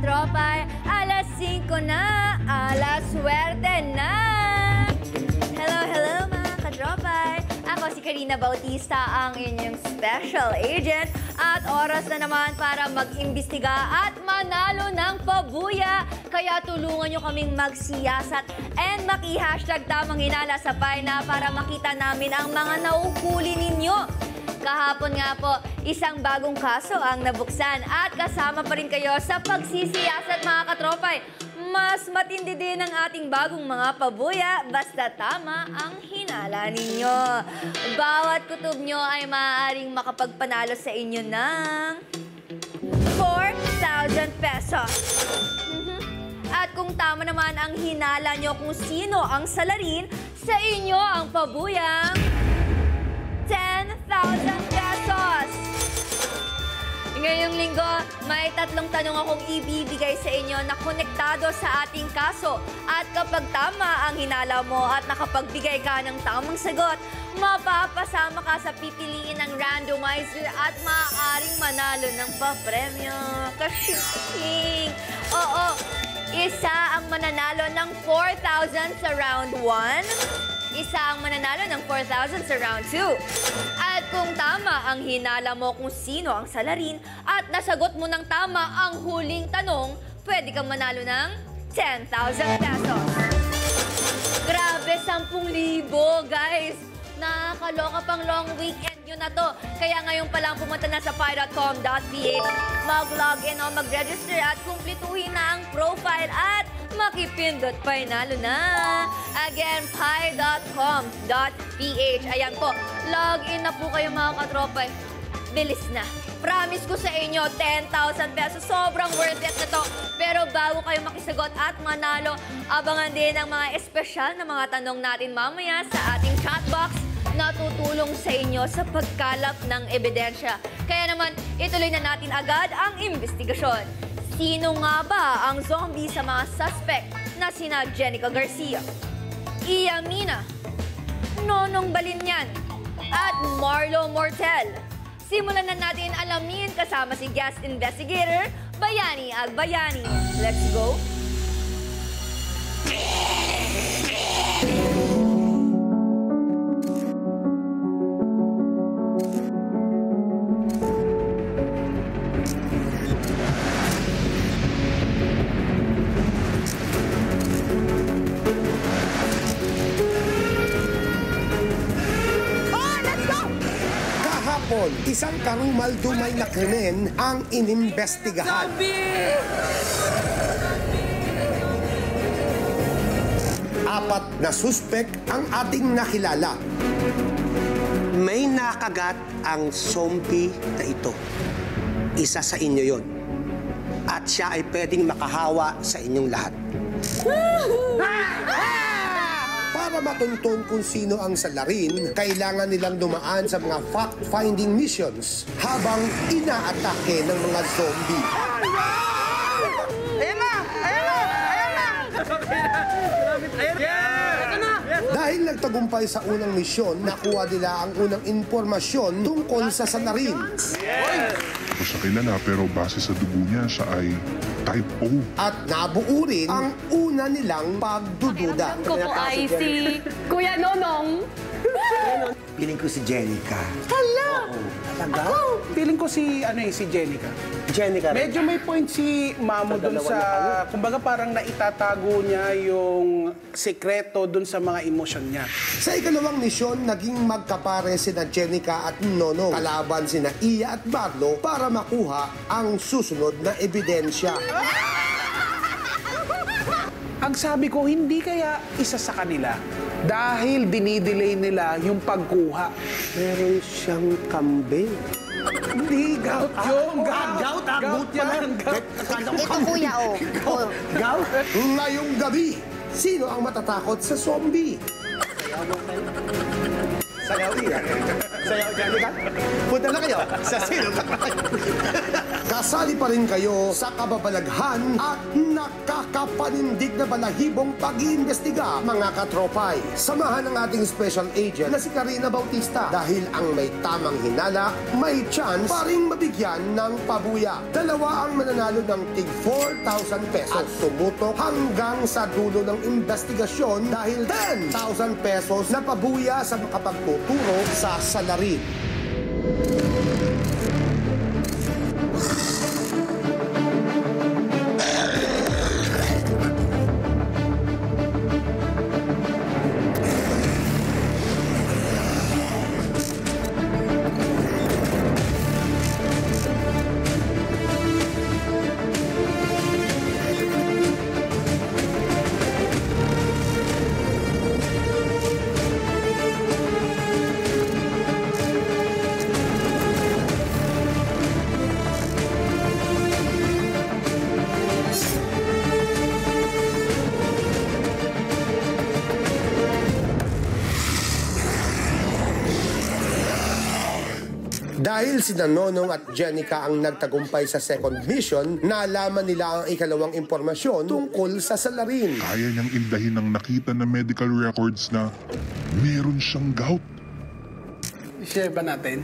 katropay, alas 5 na, alas swerte na! Hello mga katropay! Ako si Karina Bautista, ang inyong special agent at oras na naman para mag-imbestiga at manalo ng pabuya. Kaya tulungan nyo kaming magsiyasat and maki-hashtag tamang hinala sa Paina para makita namin ang mga nauhuli ninyo. Kahapon nga po, isang bagong kaso ang nabuksan at kasama pa rin kayo sa pagsisiyasat mga katropay. Mas matindi din ang ating bagong mga pabuya basta tama ang hinala ninyo. Bawat kutob nyo ay maaaring makapagpanalo sa inyo ng 4,000 pesos. At kung tama naman ang hinala nyo kung sino ang salarin, sa inyo ang pabuyang 10,000 pesos. Ngayong linggo, may 3 tanong akong ibibigay sa inyo na konektado sa ating kaso. At kapag tama ang hinala mo at nakapagbigay ka ng tamang sagot, mapapasama ka sa pipiliin ng randomizer at maaaring manalo ng papremyo. Kashing! Oo, isa ang mananalo ng 4,000 sa round 1. Isa ang mananalo ng 4,000 sa round 2. At kung tama ang hinala mo kung sino ang salarin at nasagot mo ng tama ang huling tanong, pwede kang manalo ng 10,000 pesos. Grabe, 10,000 guys! Nakakaloka pang long weekend nyo na to. Kaya ngayon pa lang pumunta na sa pi.com.ph, mag-login o mag-register at kumplituhin na ang profile at makipindot panalo na. Again, pi.com.ph. Ayan po, login na po kayo mga katropay. Bilis na. Promise ko sa inyo, 10,000 pesos. Sobrang worth it na to. Pero bago kayo makisagot at manalo, abangan din ang mga espesyal na mga tanong natin mamaya sa ating chat box na tutulong sa inyo sa pagkalap ng ebidensya. Kaya naman, ituloy na natin agad ang investigasyon. Sino nga ba ang zombie sa mga suspect na sina Jenica Garcia, Iya Mina, Nonong Balinyan, at Marlo Mortel? Simulan na natin alamin kasama si guest investigator, Bayani Agbayani. Let's go! Isang karumal-dumay na krimen ang inimbestigahan. Apat na suspek ang ating nakilala. May nakagat ang zombie na ito. Isa sa inyo yon. At siya ay pwedeng makahawa sa inyong lahat. Para matuntun kung sino ang salarin, kailangan nilang dumaan sa mga fact-finding missions habang inaatake ng mga zombie. Ayan na! Ayan na! Ayan na! Ayan na! Dahil nagtagumpay sa unang misyon, nakuha nila ang unang impormasyon tungkol sa salarin. Ito siya kilala pero base sa dugo niya, siya ay type O. At nabuo rin ang una nilang pagdududa. Alam ko po ay si Kuya Nonong. Piling ko si Jenica. Hala! Talaga? Feeling ko si Jenica. Jenica rin. Medyo may point si Mamo dun sa... Kumbaga parang naitatago niya yung sekreto dun sa mga emosyon niya. Sa ikalawang misyon, naging magkapare sina Jenica at Nonong. Kalaban sina Iya at Marlo para makuha ang susunod na ebidensya. Ang sabi ko, hindi kaya isa sa kanila dahil dinidelay nila yung pagkuha. Meron siyang kambing. Hindi, gout yung gout. Gout, gout yan. Ito kuya, oh. Gout? Ngayong gabi, sino ang matatakot sa zombie? Sayaw, Iya. Sayaw, Jenica. Punta na kayo sa sino. Kasali pa rin kayo sa kababalaghan at nakakapanindig na balahibong pag-iimbestiga, mga katropay. Samahan ng ating special agent na si Karina Bautista dahil ang may tamang hinala, may chance pa rin mabigyan ng pabuya. Dalawa ang mananalo ng tig 4,000 pesos at tumutok hanggang sa dulo ng investigasyon dahil 10,000 pesos na pabuya sa makapagtuturo sa salarin. Dahil sina Nonong at Jenica ang nagtagumpay sa second mission, nalaman nila ang ikalawang impormasyon tungkol sa salarin. Kaya niyang indahin ng nakita na medical records na meron siyang gout. I-share ba natin?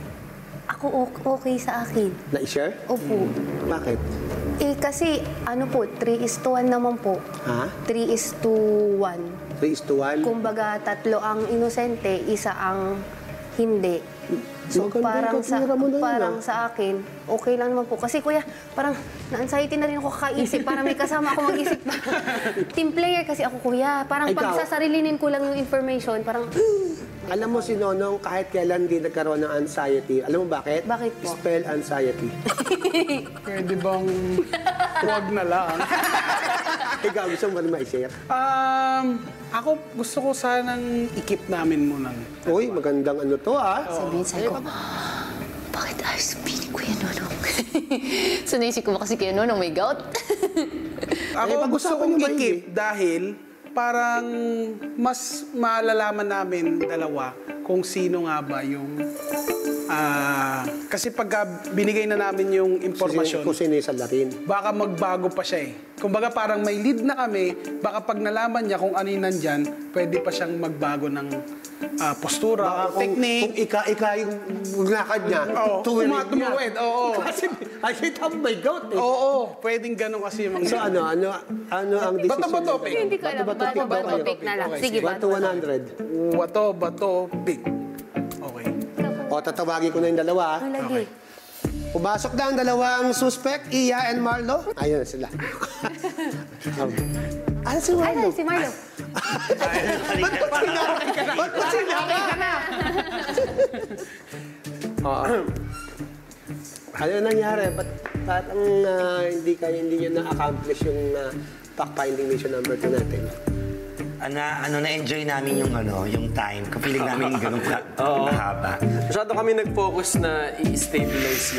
Ako okay sa akin. Na-share? Opo. Bakit? Kasi ano po, 3:1 naman po. Ha? 3:1. 3:1? Kumbaga, 3 ang inosente, 1 ang hindi. So Magandang katira mo na yun, parang sa akin, okay lang naman po. Kasi kuya, parang na-anxiety na rin ako kakaisip. Parang may kasama ako mag-isip pa. Team player kasi ako kuya. Parang pag Ikaw? sasarilinin ko lang yung information, parang Alam mo si Nonong, kahit kailan di nagkaroon ng anxiety. Alam mo bakit? Bakit po? Spell anxiety. Pwede bang huwag na lang? Ikaw, gusto mo ba ma-share? Ako gusto ko sanang ikip namin muna. Uy, magandang ano to sabihin sa'yo ko, bakit ayos pili Kuya Nonong? So naisip ko ba kasi Kuya Nonong may gout? Ako gusto pag-usapan kong niyo maigi. ikip dahil parang mas malalaman namin dalawa kung sino nga ba yung... kasi pag binigay na namin yung impormasyon, Kung sino yung salarin. baka magbago pa siya eh. Kumbaga parang may lead na kami, baka pag nalaman niya kung ano yung nandyan, pwede pa siyang magbago ng postura, o technique. Kung ika yung lakad niya, Oo, tuwid niya. tumawid, oo. Kasi tama may gout eh. Oo, pwedeng ganun kasi yung mga... So ano ang decision? Bato-bato, pick. Hindi ko alam. Bato pick na lang. Sige, 1 to 100. Bato, pick. Okay. O, tatawagin ko na yung dalawa. Lagi. Pumasok na ang dalawang suspect, Iya and Marlo. Ayun na sila. Ano si Marlo? Ay, si Marlo. Ba't pa sinaka ka na? Ano nangyari? Ba't ang hindi nyo na-accomplish yung fact-finding mission number 2 natin? Na-enjoy namin yung time. Feeling namin ganun kahaba. Masyado kami nag-focus na i-stabilize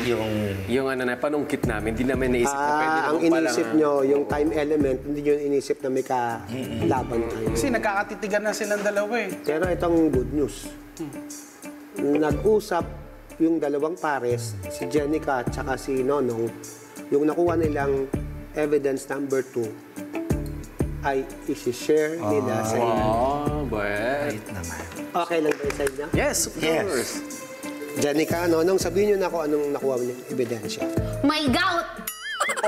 yung panungkit namin. Hindi namin naisip na pwede Ang naman palang... inisip nyo, yung time element, hindi nyo inisip na may kalaban tayo. Kasi nagkakatitigan na silang dalawa eh. Pero itong good news. Nag-usap yung dalawang pares, si Jenica at saka si Nonong, yung nakuha nilang evidence number 2 ay isi-share nila sa inyo. Right naman. Okay lang ba yung side niya? Yes, of course. Jenica, Nonong, sabihin nyo na kung anong nakuha mo yung ebidensya. May gout!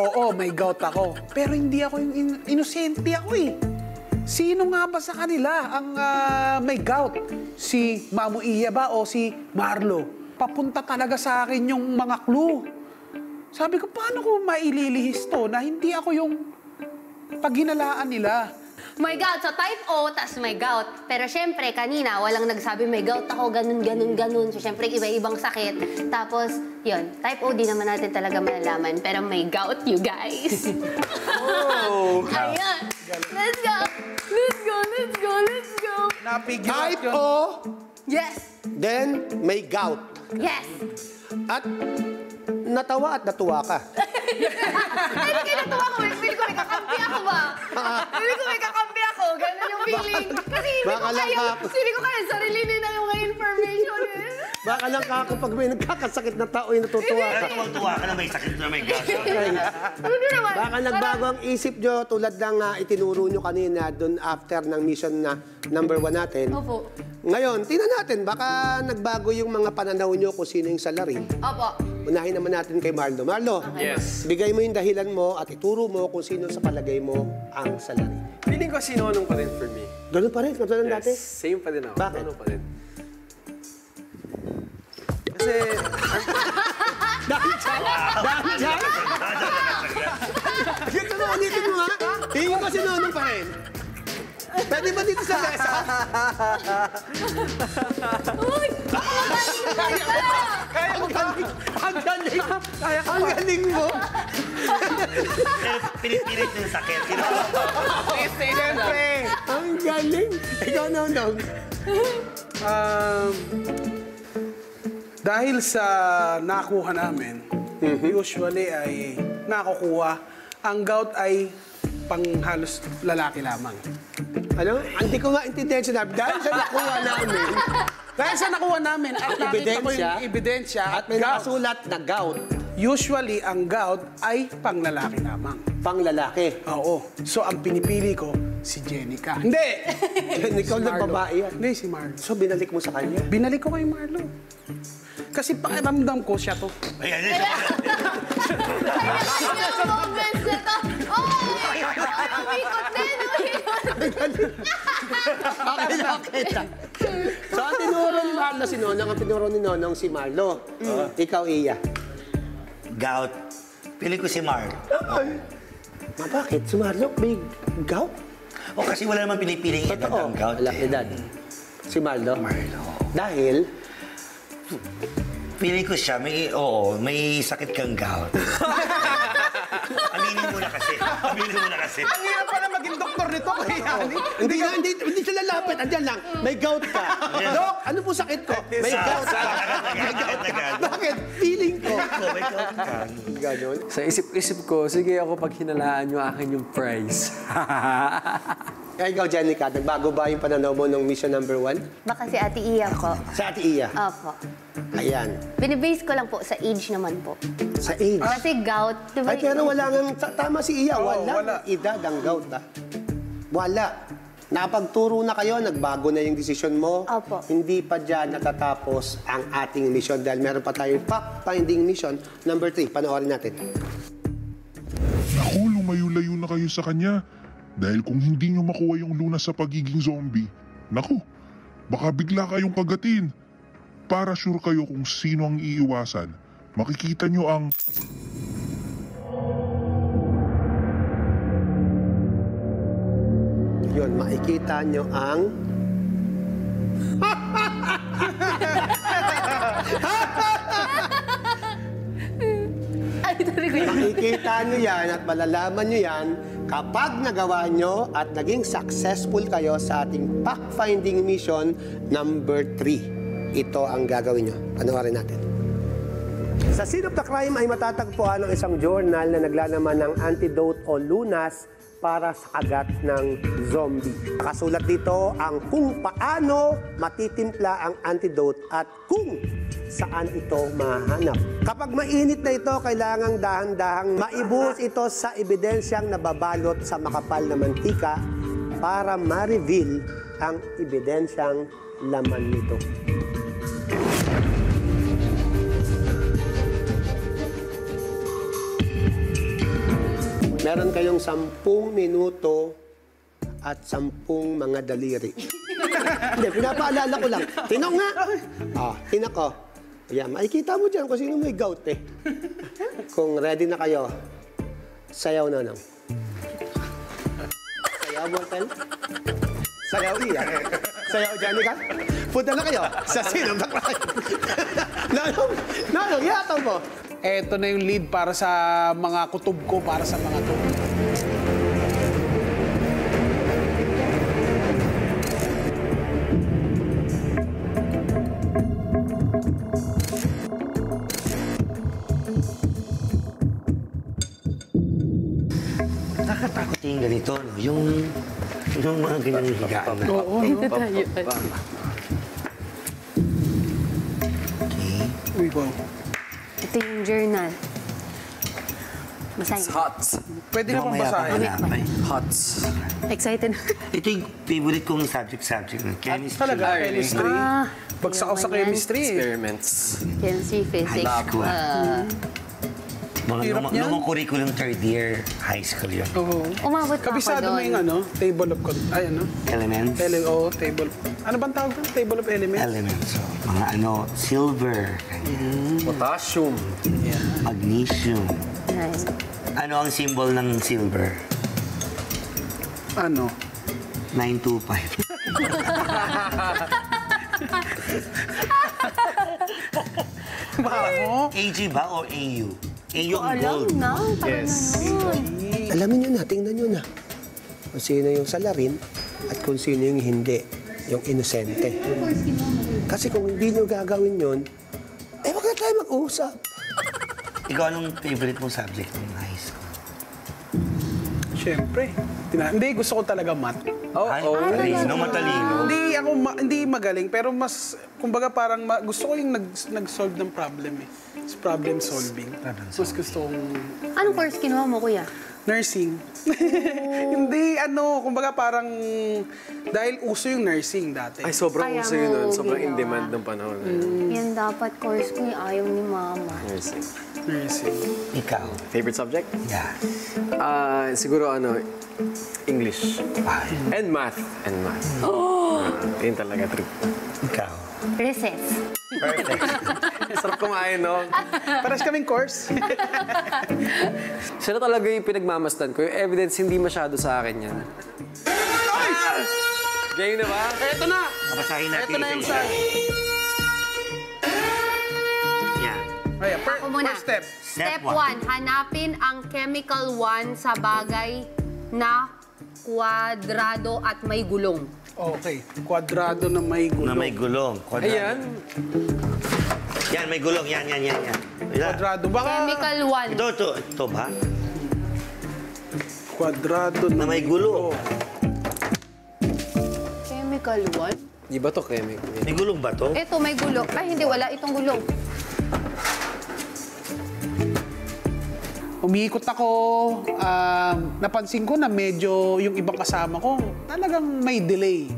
Oo, may gout ako. Pero hindi ako yung inosente ako eh. Sino nga ba sa kanila ang may gout? Si Mamu Iya ba o si Marlo? Papunta talaga sa akin yung mga clue. Sabi ko, paano ko maililihis to na hindi ako yung paghinalaan nila? May gout. So, type O, tas may gout. Pero syempre, kanina, walang nagsabi may gout ako, ganun. So, syempre, iba-ibang sakit. Tapos, yun, type O, di naman natin talaga malalaman. Pero may gout, you guys. Oh! Ayan. Let's go. Napigil Type yun. O, Yes. then may gout. Yes. At natawa at natuwa ka. Hindi kayo natuwa ko. Pili ko may kakampi ako ba? Pili ko may kakampi ako. po, ganun yung feeling. Kasi baka lang hindi ko kaya sarili nila yung information eh. Baka lang kapag may nagkakasakit na tao yung natutuwa ka. Tuwang-tuwa ka na may sakit na may gas. Ano naman? Baka nagbago ang isip nyo tulad ng itinuro nyo kanina doon after ng mission na number 1 natin. Opo. Ngayon, tingnan natin, baka nagbago yung mga pananaw nyo kung sino yung salarin. Opo. Unahin naman natin kay Marlo. Marlo, Yes. bigay mo yung dahilan mo at ituro mo kung sino sa palagay mo ang salarin. Feeling ko sinonong pa rin for me. Ganun pa rin, katulad dati. Same pa din ako. Bakit? Sinonong pa rin. Kasi, Dahil dyan? Dahil dyan? Ito na, ulitin mo nga. Tingin ko sinunong pa rin. Pwede ba dito sa mesa? Uy! Kaya mo galing. Ang galing. Ang galing mo. Pero pinipilit yung sakit. Siyempre. Ang galing. Ikaw, Nonong. Dahil sa nakuha namin, usually ay nakukuha, ang gout ay panghalos lalaki lamang. Ano? Hindi ko nga intindihan sinabi. Dahil sa nakuha namin, Dahil sa nakuha namin at nakita ko ebidensya, yung ebidensya at may nakasulat na gout, usually ang gout ay panglalaki lamang. pang lalaki. Oo. So ang pinipili ko, si Jenica. Hindi! Ikaw na Marlo. babae yan. Hindi, si Marlo. So, binalik mo sa kanya? Binalik ko kay Marlo. Kasi pakiramdam ko siya to. Ayan, Yung moments na to. Uy! Umikot din, Okay na, okay na. So, ang tinuro ni Marlo si Nonong, ang tinuro ni Nonong si Marlo. Ikaw, Iya. gout. Pili ko si Mark. Bakit? Si Marlo, may gout? O kasi wala naman pinipiling edad Totoo. ang gout. Wala edad. Si Marlo? Dahil? Pili ko siya, may sakit kang gout. Aminin mo na kasi. Aminin mo na kasi. Ang hirap pala maging doktor nito kaya. Hindi siya lalapit. Andiyan lang. May gout ka. Dok, ano po sakit ko? May gout ka. Agad. Bakit? Feeling ko. May gout ka. Ganon. sa isip-isip ko, sige ako pag hinalaan nyo akin yung prize. Kaya ikaw, Jenica, nagbago ba yung pananaw mo ng mission number 1? Baka si Ate Iya ko. Sa Ate Iya. Opo. Ayan. Binibase ko lang po sa age naman po. Sa age. Kasi gout, di ba? Ay, pero wala nga, tama si Iya, Oo, wala. wala. Edad ang gout, ha? Wala. Napagturo na kayo, nagbago na yung desisyon mo. Opo. Hindi pa dyan natatapos ang ating mission dahil meron pa tayong fact-finding mission number 3. Panoorin natin. Ako, lumayo-layo na kayo sa kanya. Dahil kung hindi nyo makuha yung lunas sa pagiging zombie, naku, baka bigla kayong kagatin. Para sure kayo kung sino ang iiwasan, makikita nyo ang... Yun, makikita nyo ang... Ay, tuloy ko yun. Makikita nyo yan at malalaman nyo yan kapag nagawa nyo at naging successful kayo sa ating fact-finding mission number 3. Ito ang gagawin nyo. Panoorin natin. Sa Scene of the Crime ay matatagpuan ang isang journal na naglalaman ng antidote o lunas para sa kagat ng zombie. Nakasulat dito ang kung paano matitimpla ang antidote at kung saan ito mahanap. Kapag mainit na ito, kailangang dahan-dahang maibuhos ito sa ebidensyang nababalot sa makapal na mantika para ma-reveal ang ebidensyang laman nito. Meron kayong 10 minuto at 10 mga daliri. Hindi, pinapaalala ko lang. Tinong nga! Tinak ko. Ayan, makikita mo dyan kung sino may gout eh. Kung ready na kayo, sayaw na nang. Sayaw, Mortel? Sayaw, Iya. Sayaw, Jenica? Punta na kayo sa Scene of the Crime. Nanong, yataw mo. Eto na yung lead para sa mga kutob ko, para sa mga to. Nakakatakot yung ganito, no? Yung Yung mga ganyang higaan na. Oo, Ito tayo. Uy, wow. Ito yung journal. Basahin. Hots. Pwede na bang Mamaya pa basahin? hanapin. Hots. Excited. Ito yung favorite kong subject ng chemistry. Talaga, chemistry. Bagsak ako sa yun yan. chemistry eh. Experiments. Chemistry, physics. High school. Hirap niyan. Lumang curriculum third year high school yun. Oo. Umabot pa ako Kabisado mo doon. yung ano, table of, ay ano? Elements. Table. Ano bang tawag doon? Table of elements? Elements. So, mga silver, Potassium. magnesium. Nice. Ano ang symbol ng silver? Ano? 925. Ano? AG ba o AU? AU ang Alam gold. na. Yes. Alamin nyo na, tingnan nyo na. Kung sino yung salarin at kung sino yung hindi, yung inosente. Kasi kung hindi nyo gagawin yun, wag na tayo mag-uusap. Ikaw, anong favorite mong subject ng high school? Siyempre. Hindi, gusto ko talaga math. Matalino, matalino. Hindi magaling, pero mas, kumbaga parang gusto ko yung nag-solve ng problem eh. It's problem solving. Mas gusto kong Anong course kinuha mo, kuya? nursing. Hindi, kumbaga parang, dahil uso yung nursing dati. Ay, sobrang Kaya uso yun nun. mo Sobrang in ginawa. demand ng panahon. Yan dapat course ko yung ayaw ni mama. Nursing. Nursing. Ikaw? Favorite subject? Yeah. Siguro English. And math. Yun talaga trip. Ikaw? Recess. Perfect. Sarap kumain, no? Pares kaming course. Siya na talaga yung pinagmamastan ko. Yung evidence, hindi masyado sa akin yan. Ganyan na ba? Eto na! Basahin natin Eto na yung isa-isa. sign. Yan. Ayan, Ako muna. first step. Step Step 1, hanapin ang chemical 1 sa bagay na kwadrado at may gulong. Okay. Kwadrado na may gulo. Na may gulong. Kwadrado. Ayan. Yan, may gulong. Yan. Yan. Kwadrado. Baka Chemical 1. Ito ba? kwadrado Na may gulo. Chemical 1? Di ba to chemical? May gulong ba to? Ito, may gulong. Ay, hindi, wala itong gulong. Umiikot ako, napansin ko na medyo yung ibang kasama ko, talagang may delay.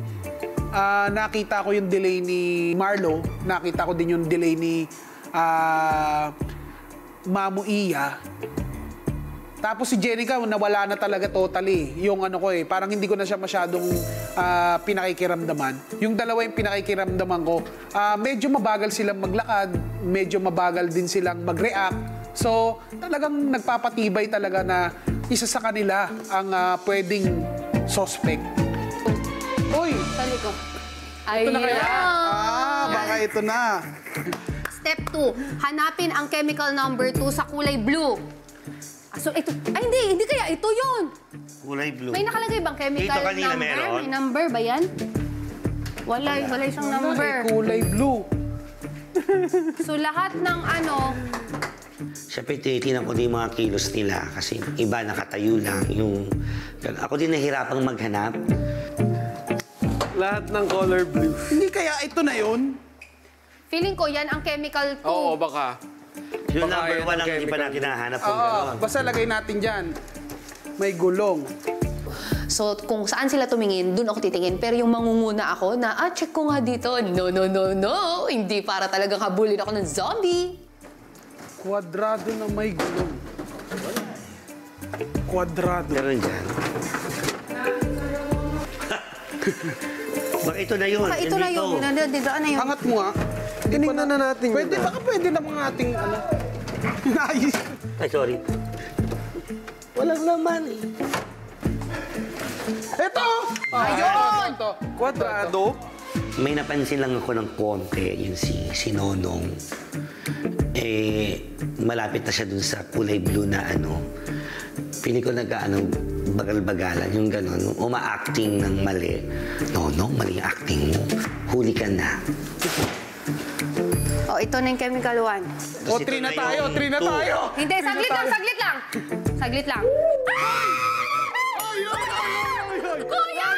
Nakita ko yung delay ni Marlo, nakita ko din yung delay ni Mamu Iya. Tapos si Jenica, nawala na talaga totally. Yung parang hindi ko na siya masyadong pinakikiramdaman. Yung dalawa yung pinakikiramdaman ko, medyo mabagal silang maglakad, medyo mabagal din silang mag-react. So, talagang nagpapatibay talaga na isa sa kanila ang pwedeng suspect. Uy! Sali ko. Ito na kaya? Baka ito na. Step 2, hanapin ang chemical number 2 sa kulay blue. So, ito. Ay, hindi kaya. Ito yun. Kulay blue. May nakalagay bang chemical Dito kanina number? meron. May number ba yan? Wala isang number. Kulay blue. So, lahat ng Siyempre, tinitingnan ko din yung mga kilos nila kasi iba nakatayo lang. Ako din nahirapang maghanap. Lahat ng color blue. Hindi kaya ito na yun? feeling ko yan ang chemical 2. Oo, baka. Yung Baka number yan 1 ang ang hindi pa chemical. natin nahanap kung Oo, gano'n. basta lagay natin dyan. May gulong. So, kung saan sila tumingin, dun ako titingin. Pero yung mangunguna ako na, check ko nga dito. No. Hindi para talagang habulin ako ng zombie. Kwadrado na may gulong. Kwadrado. Meron dyan. Baka ito na yun. Baka ito na yun. Dito na yun. Angat mo nga. Tinignan na natin yun. Baka pwede na mga ating Ayos. Ay, sorry. Walang laman eh. Ito! Ayun! Ito. Kwadrado. May napansin lang ako ng konti, yung si Nonong. Malapit na siya dun sa kulay blue na Pili ko bagal-bagalan, yung gano'n. Uma-acting ng mali. Nonong, mali yung acting mo. Huli ka na. Oh, ito na yung chemical 1. O, 3 na tayo, 3 na tayo. Hindi, saglit lang. Saglit lang. Kuya!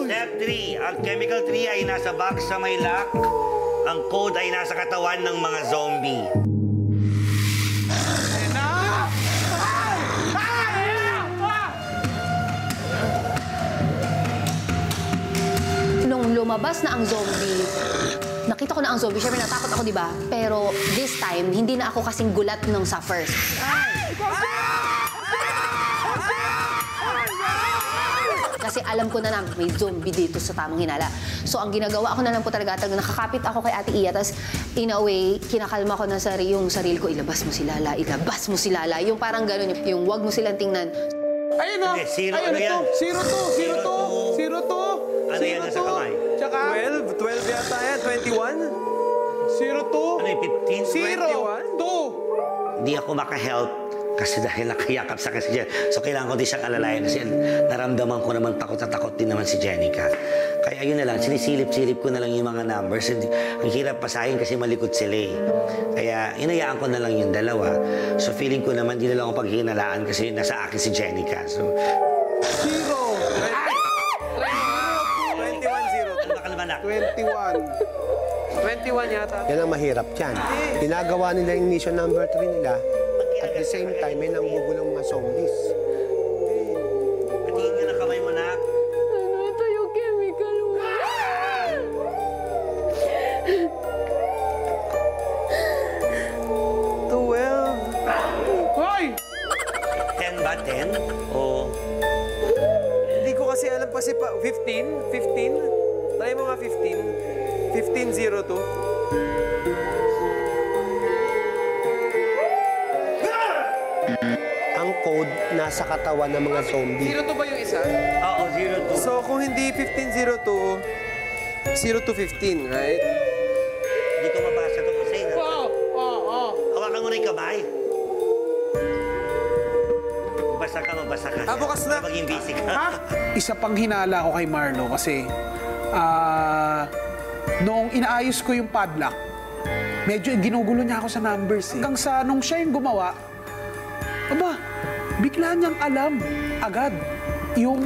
Step 3, ang chemical 3 ay nasa box sa may lock. Ang code ay nasa katawan ng mga zombie. Nung lumabas na ang zombie, nakita ko na ang zombie. Siyempre, natakot ako, di ba? Pero this time, hindi na ako kasing gulat nung sa first. Kasi alam ko na may zombie dito sa tamang hinala. So, ang ginagawa ko na lang po talaga, nakakapit ako kay Ate Iya, tapos in a way, kinakalma ko na yung sarili ko, ilabas mo si Lala, ilabas mo si Lala. Yung parang gano'n, yung wag mo silang tingnan. Ayun na! Hindi, zero, Ayun, ano yan? Zero to! Ano yan nasa kamay? Tsaka, 12 yata yan, 21? zero to! Ano yung 15? Zero! 21? To! Hindi ako makahelp kasi dahil nakayakap sa kasi Jen. So, kailangan ko din siyang alalayan kasi naramdaman ko naman takot na takot din naman si Jenica. Kaya ayun na lang, sinisilip-silip ko na lang yung mga numbers. Ang hirap pasahin kasi malikot sila eh. Kaya inayaan ko na lang yung dalawa. So, feeling ko naman, di na lang ako paghihinalaan kasi nasa akin si Jenica. So, Zero! 21-0. baka naman 21. 21 yata. Yan ang mahirap dyan. Ginagawa nila yung mission number 3 nila. At the same time, may nanggugulong mga zombies. patingin ka ng kamay mo na. Ano ito yung chemical mo? Hoy! 10 ba? 10? O Hindi ko kasi alam pa 15? 15? Try mo nga 15. 15-0-2. Ang code nasa katawan ng mga zombie. Zero to ba yung isa? Oo, 0-2. So, kung hindi 15-0-2, 0-15, right? Hindi ko mabasa ito kasi. Oo. Hawakan mo na yung kamay. Magbasa ka. Bukas na. Maging busy ka. Ha? Isa pang hinala ko kay Marlo kasi noong inaayos ko yung padlock, medyo ginugulo niya ako sa numbers eh. Hanggang sa nung siya yung gumawa, aba, bigla niyang alam agad yung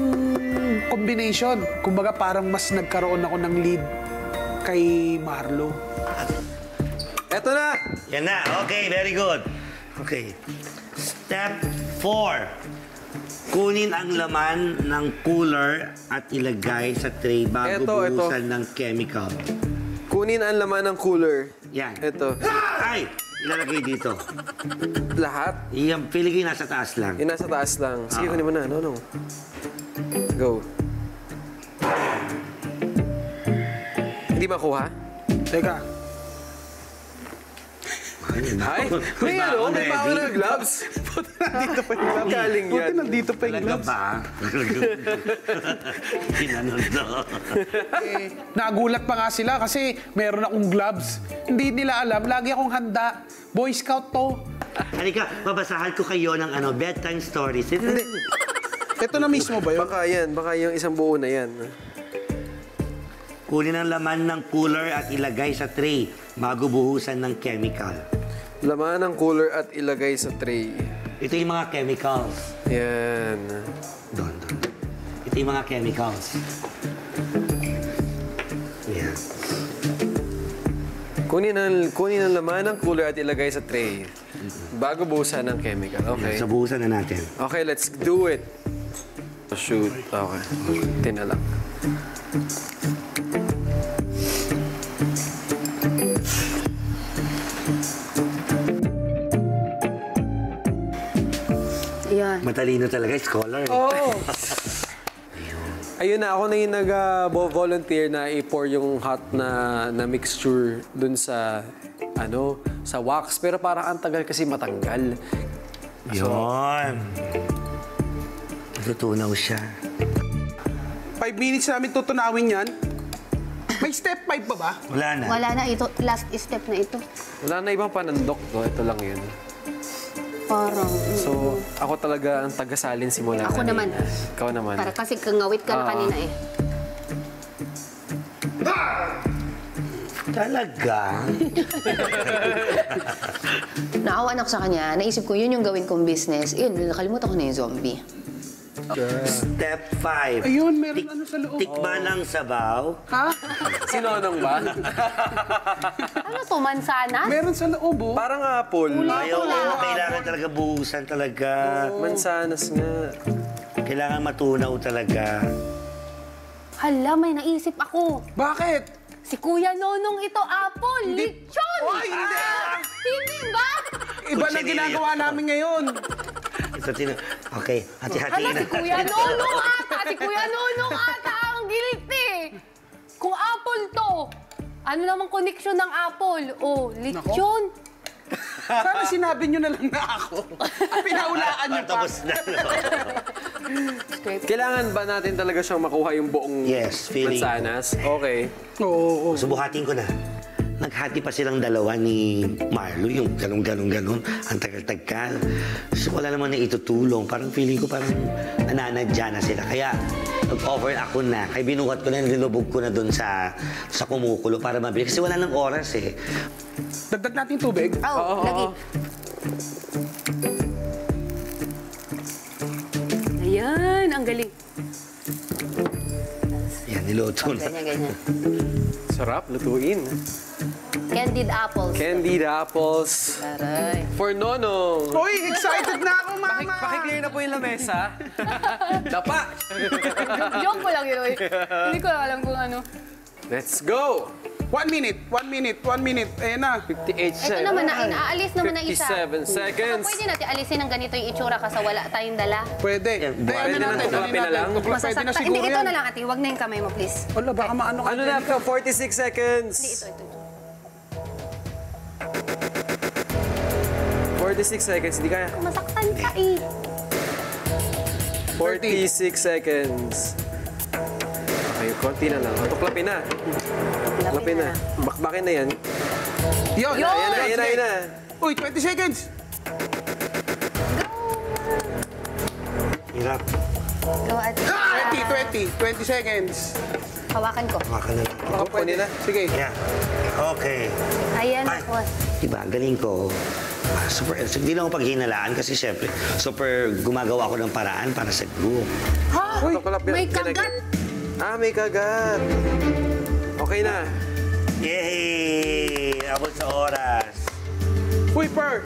combination. Kumbaga parang mas nagkaroon ako ng lead kay Marlo. Eto na! Yan na. Okay, very good. Okay. Step 4. Kunin ang laman ng cooler at ilagay sa tray bago Ito. buhusan ng chemical. Kunin ang laman ng cooler. Yan. Ito. Ay! Ilalagay dito. Lahat. Yung pili ko yung nasa taas lang. Yung nasa taas lang. Sige, kunin mo na. No. Go. Hindi makuha? Teka. Ay, may ano? May bawa ng gloves. Puti nandito pa yung gloves. Galing yan. Buti nandito pa yung Talaga gloves. ba? Ginanon to. Nagulat pa nga sila kasi meron akong gloves. Hindi nila alam, lagi akong handa. Boy Scout to. Halika, babasahan ko kayo ng bedtime stories. Ito na mismo ba yun? Baka yan. Baka yung isang buo na yan. Kunin ang laman ng cooler at ilagay sa tray bago buhusan ng chemical. Laman ng cooler at ilagay sa tray. Ito yung mga chemicals. Yan. Doon. Ito yung mga chemicals. Yan. Kunin ang laman ng cooler at ilagay sa tray. Bago buhusan ng chemical. Okay. So, buhusan na natin. Okay, let's do it. Shoot. Okay. Tina lang. Yan. Matalino talaga, scholar. Oh! Ayun na, ako na yung nag-volunteer na i-pour yung hot na mixture dun sa, sa wax. Pero parang ang tagal kasi matanggal. Yun. Natutunaw siya. 5 minutes namin tutunawin yan. May step 5 pa ba? Wala na. Wala na ito. Last step na ito. Wala na ibang panandok to. Ito lang yun. Parang... So, ako talaga ang tagasalin simula. Ako kanina. naman. Ikaw naman. Para kasi kangawit ka na kanina eh. Talaga? Naawan ako sa kanya. Naisip ko, yun yung gawin kong business. Yun, nakalimutan ko na yung zombie. Step 5. Ayun, meron ano sa loob. Tikman ng sabaw. Ha? Sinonong ba? Ano to, mansanas? Meron sa loob, oh. Parang apple. Ayaw, kailangan talaga buhusan talaga. Mansanas nga. Kailangan matunaw talaga. Hala, may naisip ako. Bakit? Si Kuya Nonong ito, apple, lechon! Ay, hindi! Hindi ba? Iba na ginagawa namin ngayon. Ito, okay, hati-hati Hala, na. si Kuya Nonong ata! Si Kuya Nonong ata ang guilty! Kung apple to, ano namang koneksyon ng apple? Oh, lechon. Sana sinabi nyo na lang na ako. At pinaulaan nyo pa. Tapos na. Kailangan ba natin talaga siyang makuha yung buong Yes, feeling ko. mansanas? Okay. Oo. Subuhatin ko na. Naghati pa silang dalawa ni Marlo, yung ganun. Ang tagal-tagal. So, wala naman na itutulong. Parang feeling ko parang nananadya na sila. Kaya, nag-offer ako na. Kaya binuhat ko na, nilubog ko na dun sa kumukulo para mabili. Kasi wala nang oras eh. Dagdag natin tubig. Oh, lagi. Ayan, ang galing. Yan, niluto na. Ganyan. Sarap, lutuin. Candied apples. Candied apples. Taray. For Nonong. Uy, excited na ako, mama! Pakiclear na po yung lamesa. Dapa! Joke ko lang yun, oy. Hindi ko lang alam kung ano. Let's go! 1 minute. Ayan na. 58 Ito naman, aalis naman na isa. 57 seconds. Pwede natin alisin ng ganito yung itsura kasi wala tayong dala. Pwede. Yan, pwede na tuklapin na lang. Pwede na Masasaktan. siguro Hindi, ito yan. na lang, ate. Huwag na yung kamay mo, please. Wala, baka maano ka. Ano na po? 46 seconds. Hindi, ito. 46 seconds. Hindi kaya. Masaktan ka eh. 46 seconds. Okay, konti na lang. Tuklapin na. Tuklapin na. Bakbakin na yan. Yun. Yan na. Uy, 20 seconds. Hirap. Go, ate. 20 seconds. Hawakan ko. Maka na lang. Baka pwede. na. Sige. Yan. Okay. Ayan Ay. ako. Diba, galing ko. Super, hindi lang ako paghinalaan kasi syempre, super gumagawa ako ng paraan para sa group. Ha? Tuklapin. May kagat. May kagat. Okay na. Yay! Abot sa oras. Uy, per.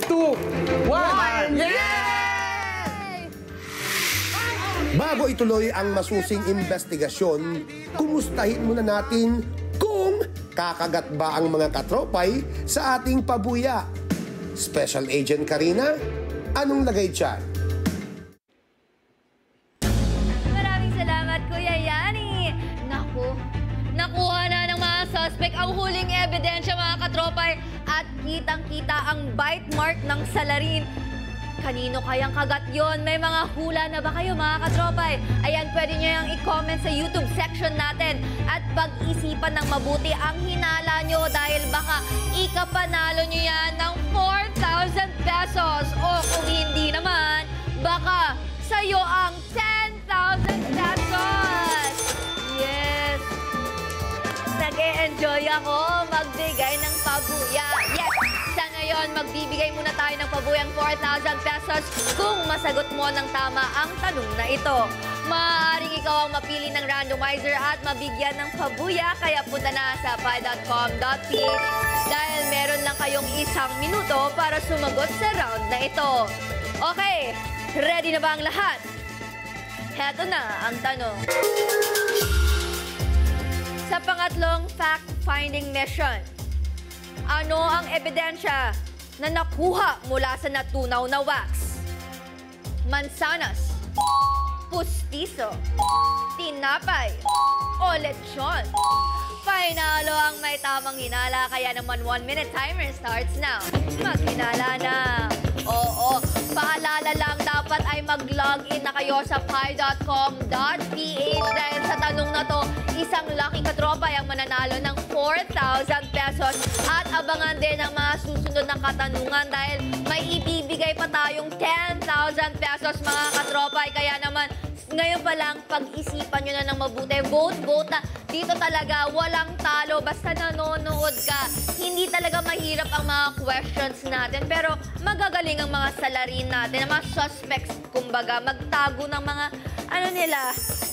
2, 1. Yay! Bago ituloy ang masusing investigasyon, kumustahin muna natin kung kakagat ba ang mga katropay sa ating pabuya. Special Agent Karina, anong lagay dyan? Maraming salamat, Kuya Yani. Naku, nakuha na ng mga suspect ang huling ebidensya, mga katropay. At kitang-kita ang bite mark ng salarin. Kanino kayang kagat yon? May mga hula na ba kayo, mga katropay? Ayan, pwede nyo yung i-comment sa YouTube section natin. At pag-isipan ng mabuti ang hinala nyo dahil baka ikapanalo nyo yan ng 4,000 pesos. O kung hindi naman, baka sa'yo ang 10,000 pesos. Yes! Nag-e-enjoy ako magbigay ng pabuya. Yes! Sa ngayon, magbibigay muna tayo ng pabuyang 4,000 pesos kung masagot mo ng tama ang tanong na ito. Maaaring ikaw ang mapili ng randomizer at mabigyan ng pabuya, kaya punta na sa pi.com.ph dahil meron lang kayong 1 minuto para sumagot sa round na ito. Okay, ready na ba ang lahat? Heto na ang tanong. Sa pangatlong fact-finding mission, ano ang ebidensya na nakuha mula sa natunaw na wax? Mansanas, pustiso, tinapay, o lechon? Panalo ang may tamang hinala, kaya naman 1-minute timer starts now. Maghinala na. Oo, paalala lang, dapat ay mag-login na kayo sa pi.com.ph dahil sa tanong na to, isang lucky katropay ang mananalo ng 4,000 pesos. At abangan din ang mga susunod na katanungan dahil may ibibigay pa tayong 10,000 pesos, mga katropay. Kaya naman, Ngayon pa lang, pag-isipan nyo na ng mabuti. Vote na. Dito talaga, walang talo. Basta nanonood ka. Hindi talaga mahirap ang mga questions natin. Pero magagaling ang mga salarin natin, ang mga suspects, kumbaga, magtago ng mga,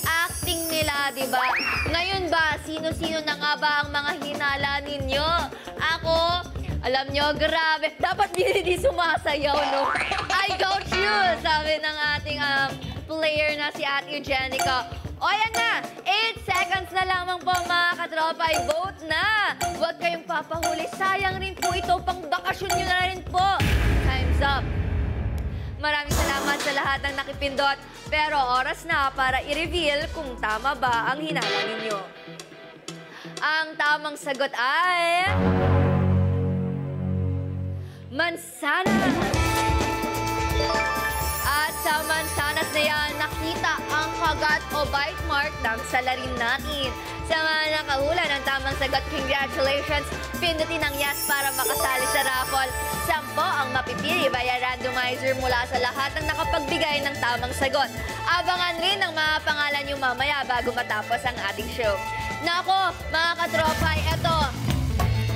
acting nila, di ba? Ngayon ba, sino-sino na nga ba ang mga hinala ninyo? Ako, alam nyo, grabe. Dapat di sumasayaw, no? I got you, sabi ng ating player na si Ate Jenica. O yan na, 8 seconds na lamang po mga katropa, vote na. Huwag kayong papahuli, sayang rin po ito, pang bakasyon nyo na rin po. Time's up. Maraming salamat sa lahat ng nakipindot, pero oras na para i-reveal kung tama ba ang hinala ninyo. Ang tamang sagot ay... mansanas! At sa mansanas na yan, nakita ang kagat o bite mark ng salarin natin. Sa mga nakahula ng tamang sagot, congratulations! Pindutin ang yes para makasali sa raffle. 10 ang mapipili via randomizer mula sa lahat ng nakapagbigay ng tamang sagot. Abangan rin ang mga pangalan nyo mamaya bago matapos ang ating show. Nako, mga katropay, eto.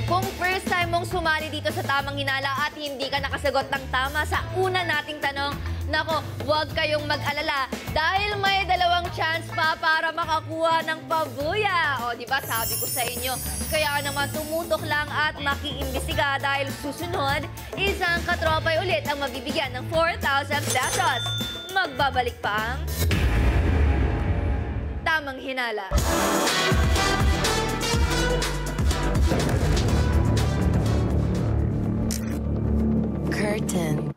Kung first time mong sumali dito sa Tamang Hinala at hindi ka nakasagot ng tama sa una nating tanong, nako, huwag kayong mag-alala dahil may 2 chance pa para makakuha ng pabuya. O, di ba sabi ko sa inyo, kaya naman tumutok lang at makiimbestiga dahil susunod, isang katropay ulit ang mabibigyan ng 4,000 pesos. Magbabalik pa ang Tamang Hinala. Curtain.